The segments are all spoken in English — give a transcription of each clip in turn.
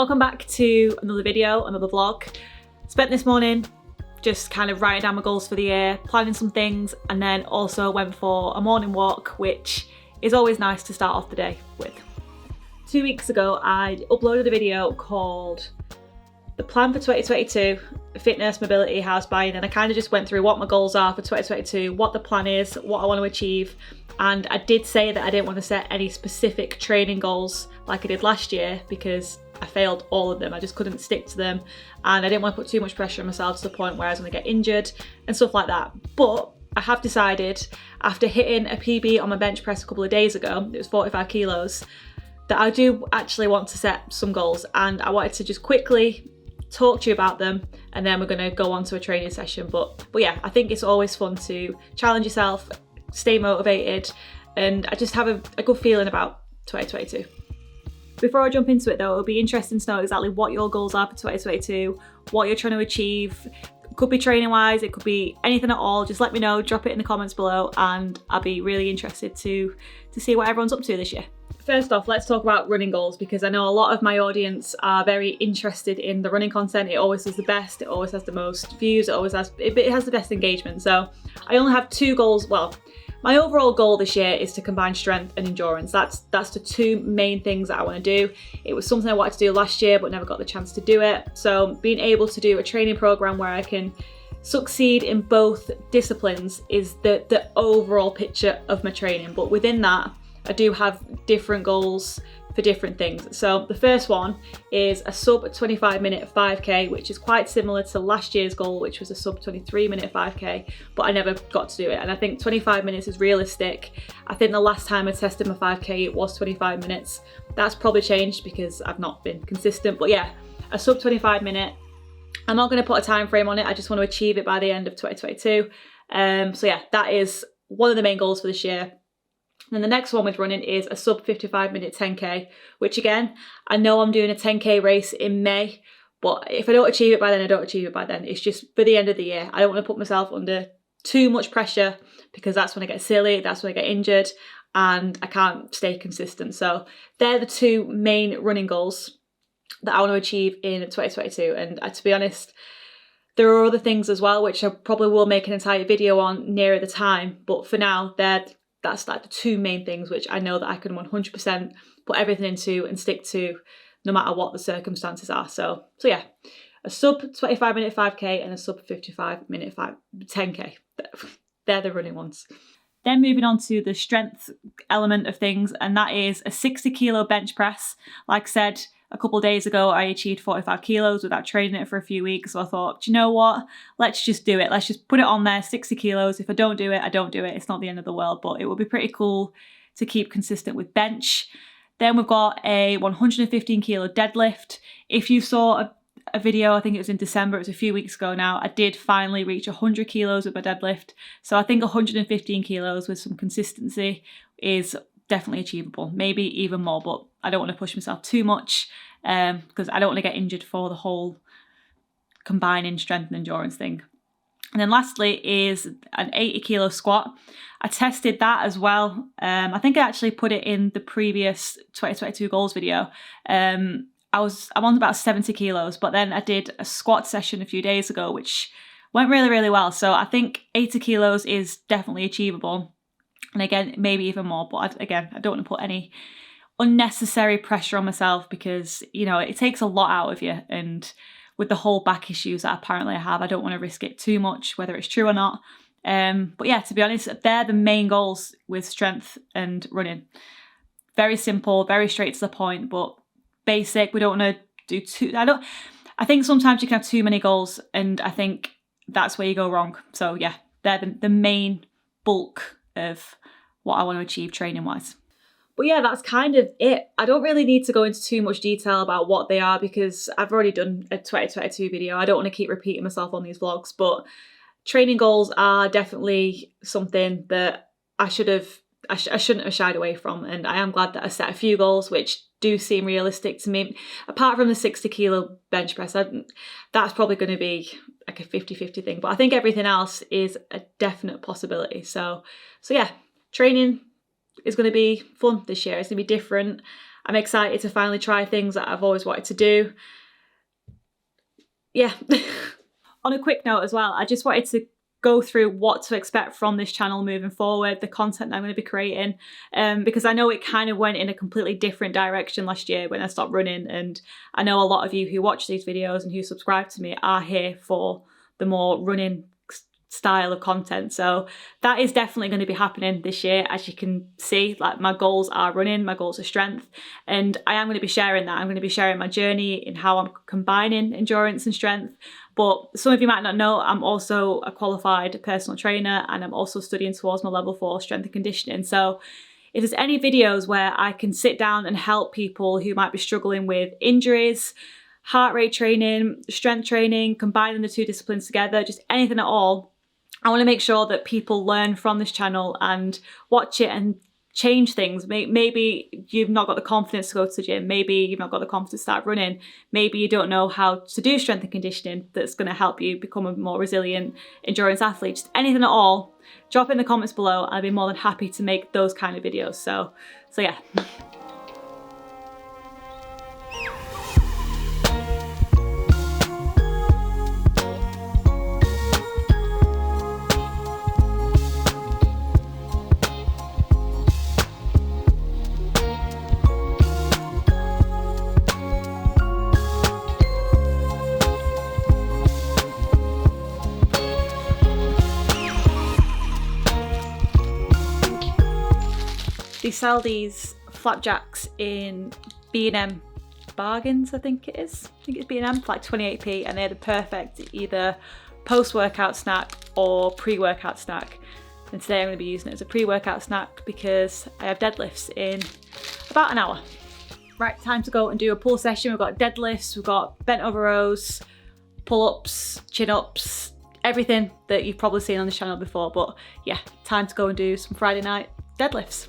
Welcome back to another video, another vlog. Spent this morning just kind of writing down my goals for the year, planning some things, and then also went for a morning walk, which is always nice to start off the day with. 2 weeks ago, I uploaded a video called The Plan for 2022, Fitness, Mobility, House Buying, and I kind of just went through what my goals are for 2022, what the plan is, what I want to achieve. And I did say that I didn't want to set any specific training goals like I did last year because I failed all of them. I just couldn't stick to them, and I didn't want to put too much pressure on myself to the point where I was going to get injured and stuff like that. But I have decided, after hitting a PB on my bench press a couple of days ago, it was 45 kilos, that I do actually want to set some goals, and I wanted to just quickly talk to you about them, and then we're going to go on to a training session. But yeah, I think it's always fun to challenge yourself, stay motivated, and I just have a good feeling about 2022. Before I jump into it though, it'll be interesting to know exactly what your goals are for 2022, what you're trying to achieve. It could be training wise, it could be anything at all. Just let me know, drop it in the comments below, and I'll be really interested to see what everyone's up to this year. First off, let's talk about running goals, because I know a lot of my audience are very interested in the running content. It always does the best, it always has the most views, it has the best engagement. So I only have two goals. Well, my overall goal this year is to combine strength and endurance. That's the two main things that I want to do. It was something I wanted to do last year but never got the chance to do it. So being able to do a training program where I can succeed in both disciplines is the overall picture of my training. But within that, I do have different goals for different things. So the first one is a sub 25-minute 5k, which is quite similar to last year's goal, which was a sub 23-minute 5k, but I never got to do it. And I think 25 minutes is realistic. I think the last time I tested my 5k, it was 25 minutes. That's probably changed because I've not been consistent, but yeah, a sub 25-minute. I'm not going to put a time frame on it. I just want to achieve it by the end of 2022. So yeah, that is one of the main goals for this year. And then the next one with running is a sub 55-minute 10k, which again, I know I'm doing a 10k race in May, but if I don't achieve it by then, I don't achieve it by then. It's just for the end of the year. I don't want to put myself under too much pressure, because that's when I get silly, that's when I get injured, and I can't stay consistent. So they're the two main running goals that I want to achieve in 2022. And to be honest, there are other things as well, which I probably will make an entire video on nearer the time. But for now, that's like the two main things which I know that I can 100% put everything into and stick to no matter what the circumstances are. So yeah, a sub 25-minute 5k and a sub 55-minute 10k. They're the running ones. Then moving on to the strength element of things, and that is a 60 kilo bench press. Like I said, a couple of days ago, I achieved 45 kilos without training it for a few weeks. So I thought, do you know what? Let's just do it. Let's just put it on there, 60 kilos. If I don't do it, I don't do it. It's not the end of the world, but it would be pretty cool to keep consistent with bench. Then we've got a 115 kilo deadlift. If you saw a video, I think it was in December, it was a few weeks ago now, I did finally reach 100 kilos with my deadlift. So I think 115 kilos with some consistency is definitely achievable, maybe even more, but I don't want to push myself too much because I don't want to get injured for the whole combining strength and endurance thing. And then lastly is an 80 kilo squat. I tested that as well. I think I actually put it in the previous 2022 goals video. I'm on about 70 kilos, but then I did a squat session a few days ago, which went really, really well. So I think 80 kilos is definitely achievable. And again, maybe even more, but I don't want to put any unnecessary pressure on myself, because, you know, it takes a lot out of you. And with the whole back issues that apparently I have, I don't want to risk it too much, whether it's true or not. But yeah, to be honest, they're the main goals with strength and running. Very simple, very straight to the point, but basic. We don't want to do too, I think sometimes you can have too many goals, and I think that's where you go wrong. So yeah, they're the main bulk of what I want to achieve training wise. But yeah, that's kind of it. I don't really need to go into too much detail about what they are, because I've already done a 2022 video. I don't want to keep repeating myself on these vlogs, but training goals are definitely something that I shouldn't have shied away from. And I am glad that I set a few goals which do seem realistic to me. Apart from the 60 kilo bench press, that's probably going to be like a 50-50 thing. But I think everything else is a definite possibility. So yeah, training is going to be fun this year. It's going to be different. I'm excited to finally try things that I've always wanted to do. Yeah. On a quick note as well, I just wanted to go through what to expect from this channel moving forward, the content that I'm going to be creating, because I know it kind of went in a completely different direction last year when I stopped running, and I know a lot of you who watch these videos and who subscribe to me are here for the more running style of content. So that is definitely going to be happening this year. As you can see, like, my goals are running, my goals are strength, and I am going to be sharing that. I'm going to be sharing my journey in how I'm combining endurance and strength. But some of you might not know, I'm also a qualified personal trainer, and I'm also studying towards my level 4 strength and conditioning. So if there's any videos where I can sit down and help people who might be struggling with injuries, heart rate training, strength training, combining the two disciplines together, just anything at all, I want to make sure that people learn from this channel and watch it and change things. Maybe you've not got the confidence to go to the gym, maybe you've not got the confidence to start running, maybe you don't know how to do strength and conditioning that's going to help you become a more resilient endurance athlete. Just anything at all, drop in the comments below. I'd be more than happy to make those kind of videos. So yeah. They sell these flapjacks in B&M Bargains, I think it is. I think it's B&M for like 28p, and they're the perfect either post-workout snack or pre-workout snack. And today I'm going to be using it as a pre-workout snack because I have deadlifts in about an hour. Right, time to go and do a pull session. We've got deadlifts, we've got bent over rows, pull-ups, chin-ups, everything that you've probably seen on this channel before. But yeah, time to go and do some Friday night deadlifts.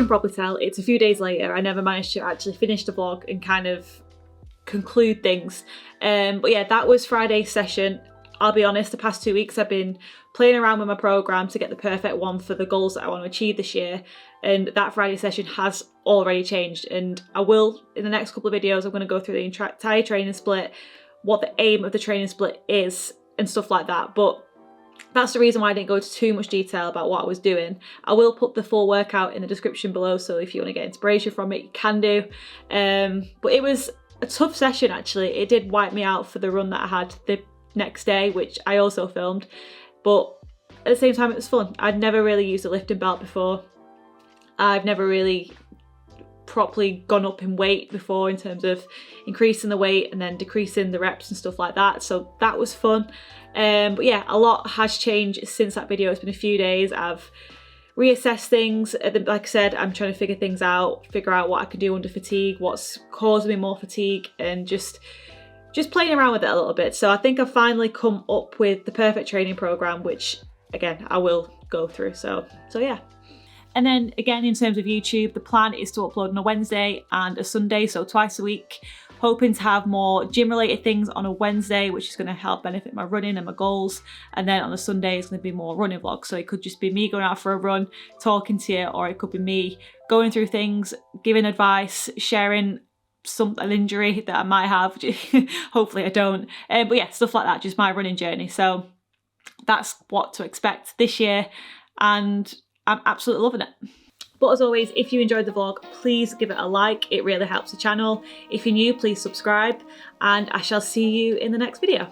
Probably tell it's a few days later. I never managed to actually finish the vlog and kind of conclude things, but yeah, that was Friday's session. I'll be honest, the past 2 weeks I've been playing around with my program to get the perfect one for the goals that I want to achieve this year, and that Friday session has already changed, and I will, in the next couple of videos, I'm going to go through the entire training split, what the aim of the training split is and stuff like that. But that's the reason why I didn't go into too much detail about what I was doing. I will put the full workout in the description below, so if you want to get inspiration from it, you can do. But it was a tough session actually. It did wipe me out for the run that I had the next day, which I also filmed. But at the same time, it was fun. I'd never really used a lifting belt before. I've never really properly gone up in weight before in terms of increasing the weight and then decreasing the reps and stuff like that, so that was fun. But yeah, a lot has changed since that video. It's been a few days. I've reassessed things. Like I said, I'm trying to figure out what I can do under fatigue, what's causing me more fatigue, and just playing around with it a little bit. So I think I've finally come up with the perfect training program, which again I will go through. So yeah. And then again, in terms of YouTube, the plan is to upload on a Wednesday and a Sunday, so twice a week. Hoping to have more gym related things on a Wednesday, which is going to help benefit my running and my goals. And then on a Sunday, it's going to be more running vlogs. So it could just be me going out for a run, talking to you, or it could be me going through things, giving advice, sharing an injury that I might have. Hopefully I don't. But yeah, stuff like that, just my running journey. So that's what to expect this year, and I'm absolutely loving it. But as always, if you enjoyed the vlog, please give it a like. It really helps the channel. If you're new, please subscribe, and I shall see you in the next video.